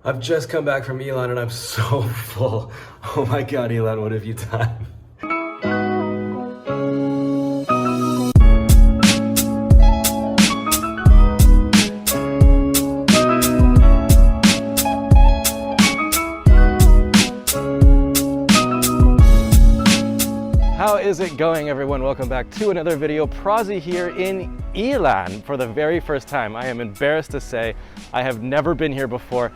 I've just come back from Elon and I'm so full. Oh my god, Elon, what have you done? How is it going, everyone? Welcome back to another video. Prozzy here in Elon for the very first time. I am embarrassed to say I have never been here before.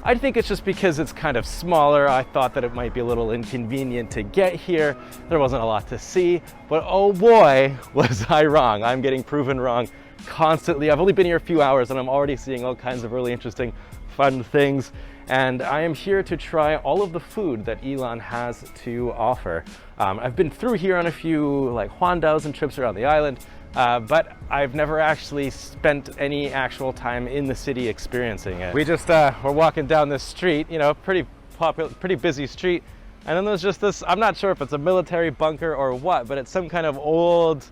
I think it's just because it's kind of smaller. I thought that it might be a little inconvenient to get here. There wasn't a lot to see, but oh boy, was I wrong. I'm getting proven wrong constantly. I've only been here a few hours and I'm already seeing all kinds of really interesting, fun things. And I am here to try all of the food that Elon has to offer. I've been through here on a few like Hongdous and trips around the island, but I've never actually spent any actual time in the city experiencing it. We just we're walking down this street, you know, pretty popular, pretty busy street, and then there's just this, I'm not sure if it's a military bunker or what, but it's some kind of old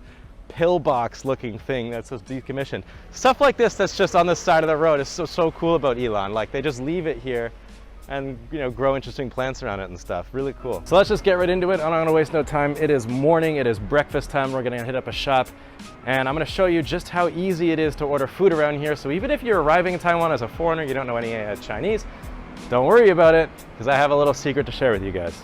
pillbox looking thing that's just decommissioned. Stuff like this that's just on the side of the road is so cool about Elon. Like, they just leave it here and, you know, grow interesting plants around it and stuff. Really cool. So let's just get right into it. I'm not gonna waste no time. It is morning, it is breakfast time. We're gonna hit up a shop and I'm gonna show you just how easy it is to order food around here. So even if you're arriving in Taiwan as a foreigner, you don't know any Chinese, don't worry about it, because I have a little secret to share with you guys.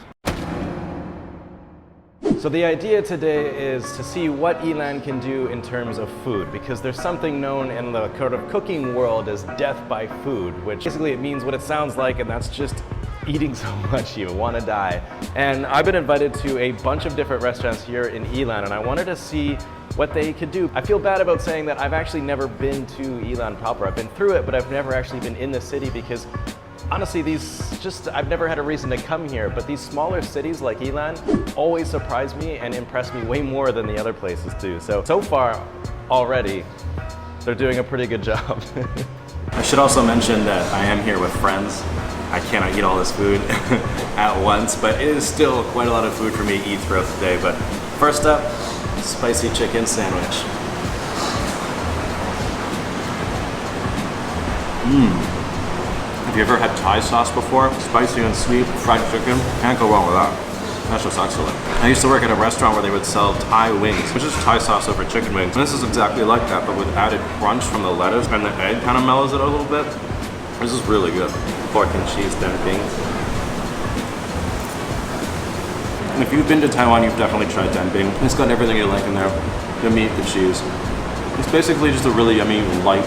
So the idea today is to see what Elon can do in terms of food, because there's something known in the kind of cooking world as death by food, which basically it means what it sounds like, and that's just eating so much you want to die. And I've been invited to a bunch of different restaurants here in Elon, and I wanted to see what they could do. I feel bad about saying that I've actually never been to Elon proper. I've been through it, but I've never actually been in the city because honestly, I've never had a reason to come here, but these smaller cities like Elon always surprise me and impress me way more than the other places do. So far, already, they're doing a pretty good job. I should also mention that I am here with friends. I cannot eat all this food at once, but it is still quite a lot of food for me to eat throughout the day. But first up, spicy chicken sandwich. Have you ever had Thai sauce before? Spicy and sweet, fried chicken, can't go wrong with that. That's just excellent. I used to work at a restaurant where they would sell Thai wings, which is Thai sauce over chicken wings. And this is exactly like that, but with added crunch from the lettuce, and the egg kind of mellows it a little bit. This is really good. Pork and cheese dumpling. And if you've been to Taiwan, you've definitely tried danbing. It's got everything you like in there. The meat, the cheese. It's basically just a really yummy, light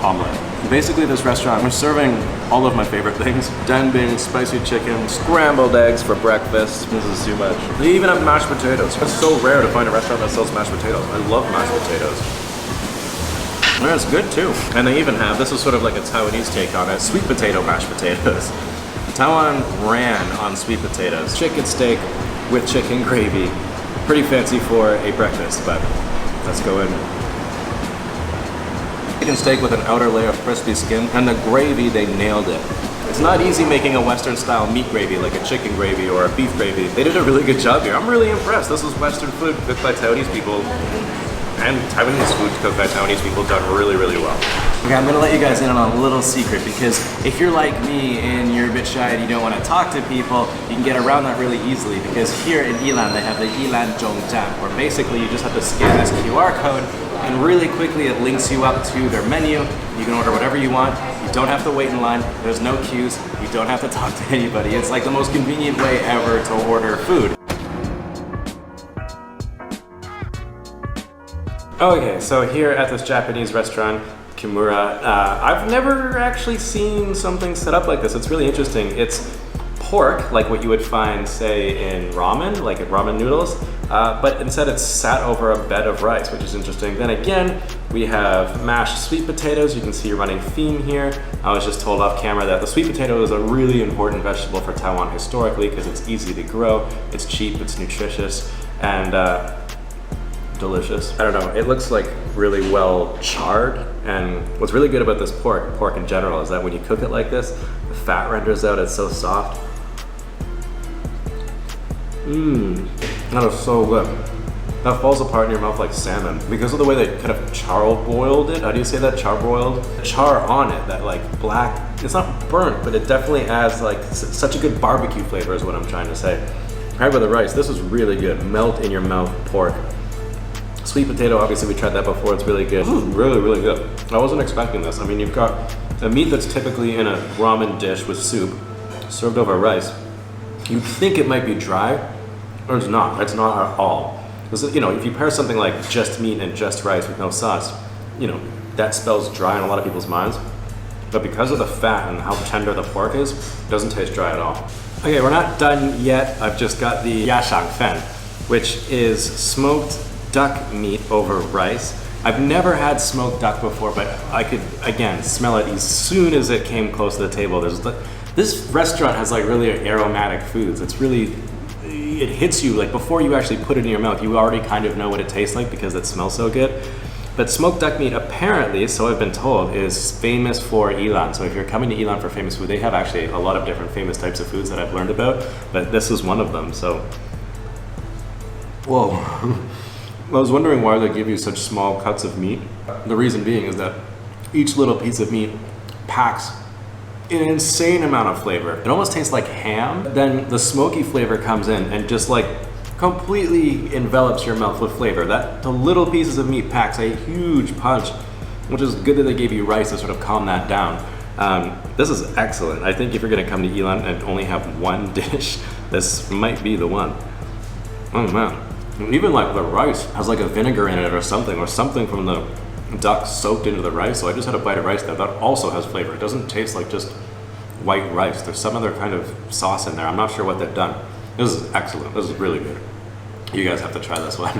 omelet. Basically, this restaurant was serving all of my favorite things. Danbing, spicy chicken, scrambled eggs for breakfast. This is too much. They even have mashed potatoes. It's so rare to find a restaurant that sells mashed potatoes. I love mashed potatoes. And it's good too. And they even have, this is sort of like a Taiwanese take on it, sweet potato mashed potatoes. Taiwan ran on sweet potatoes. Chicken steak with chicken gravy. Pretty fancy for a breakfast, but let's go in. Chicken steak with an outer layer of crispy skin, and the gravy, they nailed it. It's not easy making a Western style meat gravy like a chicken gravy or a beef gravy. They did a really good job here. I'm really impressed. This is Western food cooked by Taiwanese people, and Taiwanese food cooked by Taiwanese people done really, really well. Okay, I'm gonna let you guys in on a little secret, because if you're like me and you're a bit shy and you don't want to talk to people, you can get around that really easily, because here in Elon they have the Elon Zhongzhan, where basically you just have to scan this QR code and really quickly it links you up to their menu. You can order whatever you want. You don't have to wait in line. There's no queues. You don't have to talk to anybody. It's like the most convenient way ever to order food. Okay, so here at this Japanese restaurant, Kimura, I've never actually seen something set up like this. It's really interesting. It's pork, like what you would find, say, in ramen, like at ramen noodles, but instead it's sat over a bed of rice, which is interesting. Then again, we have mashed sweet potatoes. You can see a running theme here. I was just told off camera that the sweet potato is a really important vegetable for Taiwan historically, because it's easy to grow, it's cheap, it's nutritious, and delicious. I don't know, it looks like really well charred, and what's really good about this pork in general, is that when you cook it like this, the fat renders out, it's so soft. That is so good. That falls apart in your mouth like salmon. Because of the way they kind of charbroiled it, how do you say that, charbroiled? The char on it, that like black, It's not burnt, but it definitely adds like such a good barbecue flavor is what I'm trying to say. Paired with the rice, this is really good. Melt in your mouth pork. Sweet potato, obviously we tried that before, it's really good. This is really, really good. I wasn't expecting this. I mean, you've got a meat that's typically in a ramen dish with soup, served over rice. You'd think it might be dry, or it's not. It's not at all. This is, you know, if you pair something like just meat and just rice with no sauce, you know, that spells dry in a lot of people's minds. But because of the fat and how tender the pork is, it doesn't taste dry at all. Okay, we're not done yet. I've just got the yashang fen, which is smoked duck meat over rice. I've never had smoked duck before, but I could, again, smell it as soon as it came close to the table. This restaurant has like really aromatic foods. It's really, it hits you, like before you actually put it in your mouth, you already kind of know what it tastes like because it smells so good. But smoked duck meat apparently, so I've been told, is famous for Yilan. So if you're coming to Yilan for famous food, they have actually a lot of different famous types of foods that I've learned about, but this is one of them, so. Whoa. I was wondering why they give you such small cuts of meat. The reason being is that each little piece of meat packs an insane amount of flavor. It almost tastes like ham. Then the smoky flavor comes in and just like completely envelops your mouth with flavor. The little pieces of meat packs a huge punch, which is good that they gave you rice to sort of calm that down. This is excellent. I think if you're gonna come to Yilan and only have one dish, this might be the one. Oh man. And even like the rice has like a vinegar in it or something from the duck soaked into the rice. So I just had a bite of rice there. That also has flavor. It doesn't taste like just white rice. There's some other kind of sauce in there. I'm not sure what they've done. This is excellent. This is really good. You guys have to try this one.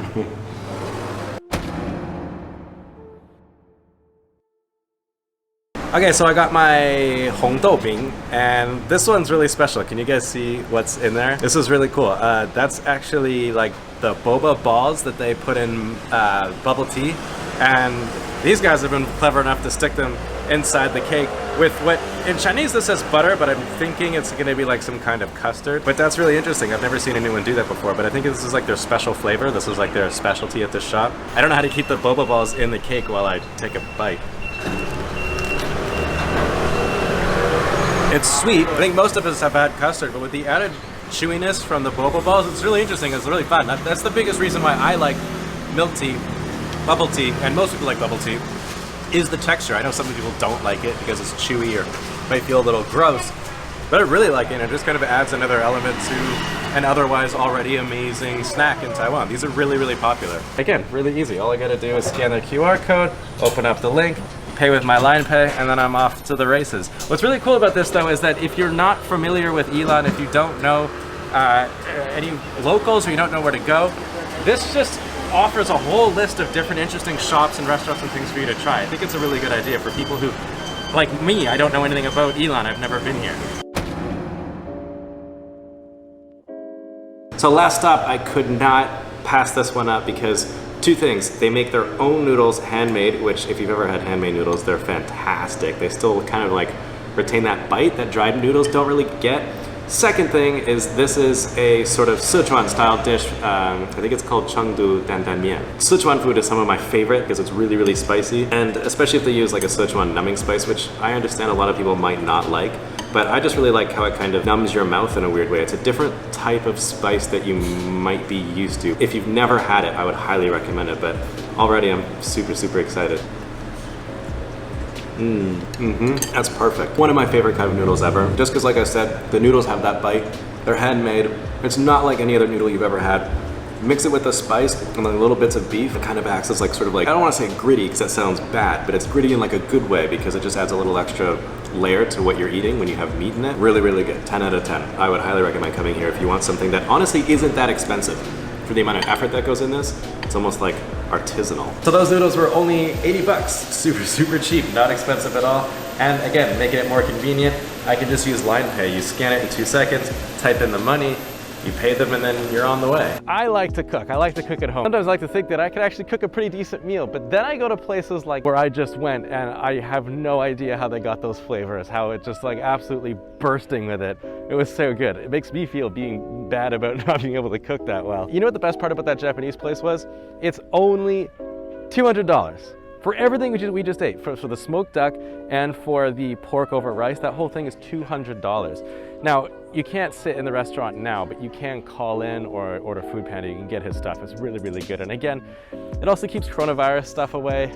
Okay, so I got my Hongdou Bing, and this one's really special. Can you guys see what's in there? This is really cool. That's actually like the boba balls that they put in bubble tea, and these guys have been clever enough to stick them inside the cake with what in Chinese this says butter, but I'm thinking it's gonna be like some kind of custard. But that's really interesting. I've never seen anyone do that before, but I think this is like their special flavor. This is like their specialty at this shop. I don't know how to keep the boba balls in the cake while I take a bite. It's sweet. I think most of us have had custard, but with the added chewiness from the boba balls, it's really interesting. It's really fun. That's the biggest reason why I like milk tea, bubble tea, and most people like bubble tea, is the texture. I know some people don't like it because it's chewy or might feel a little gross, but I really like it, and it just kind of adds another element to an otherwise already amazing snack in Taiwan. These are really, really popular. Again, really easy. All I gotta do is scan the QR code, open up the link, pay with my line pay, and then I'm off to the races. What's really cool about this though is that if you're not familiar with Yilan, if you don't know any locals or you don't know where to go, this just offers a whole list of different interesting shops and restaurants and things for you to try. I think it's a really good idea for people who, like me, I don't know anything about Yilan, I've never been here. So last stop, I could not pass this one up because two things. They make their own noodles handmade, which if you've ever had handmade noodles, they're fantastic. They still kind of like retain that bite that dried noodles don't really get. Second thing is this is a sort of Sichuan style dish. I think it's called Hongdou Mian. Sichuan food is some of my favorite because it's really, really spicy. And especially if they use like a Sichuan numbing spice, which I understand a lot of people might not like. But I just really like how it kind of numbs your mouth in a weird way. It's a different type of spice that you might be used to. If you've never had it, I would highly recommend it. But already I'm super, super excited. That's perfect. One of my favorite kind of noodles ever. Just because, like I said, the noodles have that bite. They're handmade. It's not like any other noodle you've ever had. Mix it with the spice and then little bits of beef. It kind of acts as like sort of like, I don't want to say gritty because that sounds bad, but it's gritty in like a good way because it just adds a little extra layer to what you're eating when you have meat in it. Really, really good. 10 out of 10. I would highly recommend coming here if you want something that honestly isn't that expensive. For the amount of effort that goes in this, it's almost like artisanal. So those noodles were only 80 bucks. Super, super cheap, not expensive at all. And again, making it more convenient, I can just use line pay. You scan it in 2 seconds, type in the money, you pay them, and then you're on the way. I like to cook. I like to cook at home. Sometimes I like to think that I could actually cook a pretty decent meal, but then I go to places like where I just went and I have no idea how they got those flavors, how it just like absolutely bursting with it. It was so good. It makes me feel being bad about not being able to cook that well. You know what the best part about that Japanese place was? It's only $200 For everything we just ate, for the smoked duck and for the pork over rice, that whole thing is $200. Now, you can't sit in the restaurant now, but you can call in or order Food Panda. You can get his stuff. It's really, really good. And again, it also keeps coronavirus stuff away.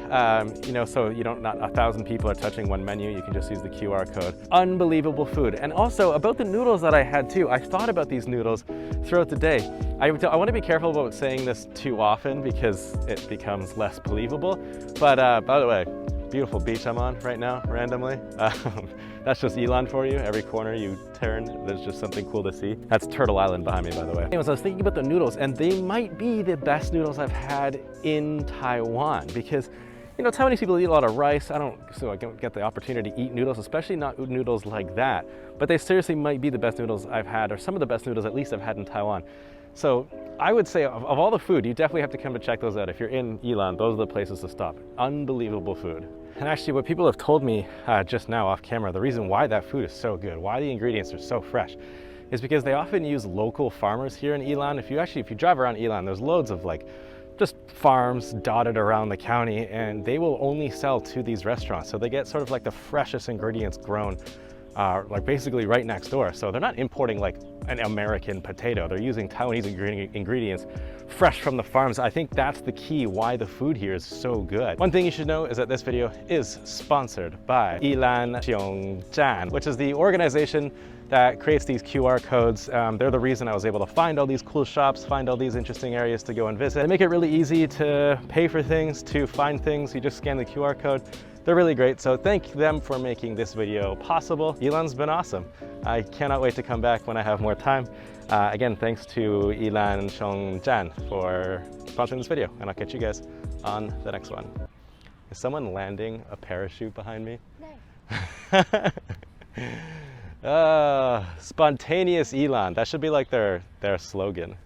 You know, so you don't, not 1,000 people are touching one menu. You can just use the QR code. Unbelievable food. And also about the noodles that I had too. I thought about these noodles throughout the day. I want to be careful about saying this too often because it becomes less believable. But by the way, beautiful beach I'm on right now, randomly. That's just Ilan for you. Every corner you turn, there's just something cool to see. That's Turtle Island behind me, by the way. Anyways, I was thinking about the noodles, and they might be the best noodles I've had in Taiwan because, you know, Taiwanese people eat a lot of rice. So I don't get the opportunity to eat noodles, especially not noodles like that. But they seriously might be the best noodles I've had, or some of the best noodles at least I've had in Taiwan. So I would say of all the food, you definitely have to come to check those out. If you're in Ilan, those are the places to stop. Unbelievable food. And actually what people have told me just now off camera, the reason why that food is so good, why the ingredients are so fresh, is because they often use local farmers here in Ilan. If you drive around Ilan, there's loads of like just farms dotted around the county, and they will only sell to these restaurants. So they get sort of like the freshest ingredients grown like basically right next door. So they're not importing like an American potato. They're using Taiwanese ingredients fresh from the farms. I think that's the key why the food here is so good. One thing you should know is that this video is sponsored by Ilan Xiongzhan, which is the organization that creates these QR codes. They're the reason I was able to find all these cool shops, find all these interesting areas to go and visit. They make it really easy to pay for things, to find things. You just scan the QR code. They're really great, so thank them for making this video possible. Ilan's been awesome. I cannot wait to come back when I have more time. Again, thanks to Ilan Xiongzhan for sponsoring this video, and I'll catch you guys on the next one. Is someone landing a parachute behind me? No. Spontaneous Ilan. That should be like their slogan.